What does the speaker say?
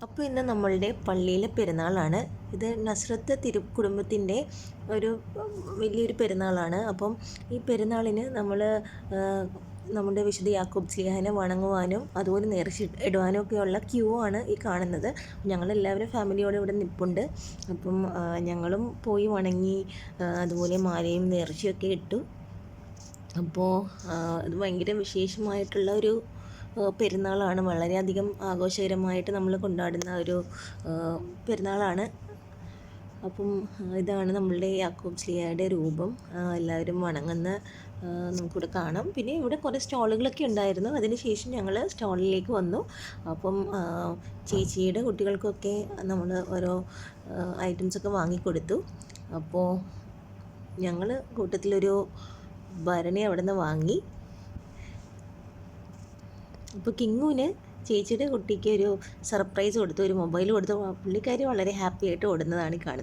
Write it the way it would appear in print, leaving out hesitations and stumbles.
അപ്പോൾ ഇന്ന് നമ്മളുടെ പള്ളിയിലെ പെരുന്നാളാണ്. ഇത് നസ്രത്ത് കുടുംബത്തിൻ്റെ ഒരു വലിയൊരു പെരുന്നാളാണ്. അപ്പം ഈ പെരുന്നാളിന് നമ്മൾ നമ്മുടെ വിശുദ്ധ യാക്കോബ് സ്ലീഹാനെ വണങ്ങുവാനും അതുപോലെ നേർച്ച ഇടുവാനും ഒക്കെയുള്ള ക്യൂ ആണ് ഈ കാണുന്നത്. ഞങ്ങളെല്ലാവരും ഫാമിലിയോടെ ഇവിടെ നിൽപ്പുണ്ട്. അപ്പം ഞങ്ങളും പോയി വണങ്ങി, അതുപോലെ മാലയും നേർച്ചയൊക്കെ ഇട്ടു. അപ്പോൾ അത് ഭയങ്കര വിശേഷമായിട്ടുള്ള ഒരു പെരുന്നാളാണ്. വളരെയധികം ആഘോഷകരമായിട്ട് നമ്മൾ കൊണ്ടാടുന്ന ഒരു പെരുന്നാളാണ്. അപ്പം ഇതാണ് നമ്മളുടെ യാക്കോബ് സ്ലീഹായുടെ രൂപം. എല്ലാവരും വണങ്ങുന്ന നമുക്കിവിടെ കാണാം. പിന്നെ ഇവിടെ കുറേ സ്റ്റോളുകളൊക്കെ ഉണ്ടായിരുന്നു. അതിനുശേഷം ഞങ്ങൾ സ്റ്റോളിലേക്ക് വന്നു. അപ്പം ചേച്ചിയുടെ കുട്ടികൾക്കൊക്കെ നമ്മൾ ഓരോ ഐറ്റംസൊക്കെ വാങ്ങിക്കൊടുത്തു. അപ്പോൾ ഞങ്ങൾ കൂട്ടത്തിലൊരു ഭരണി അവിടെ നിന്ന് വാങ്ങി. അപ്പോൾ കിങ്ങുവിന് ചേച്ചിയുടെ കുട്ടിക്ക് ഒരു സർപ്രൈസ് കൊടുത്തു, ഒരു മൊബൈൽ കൊടുത്തു. പുള്ളിക്കാരി വളരെ ഹാപ്പി ആയിട്ട് ഓടുന്നതാണ് ഈ കാണുന്നത്.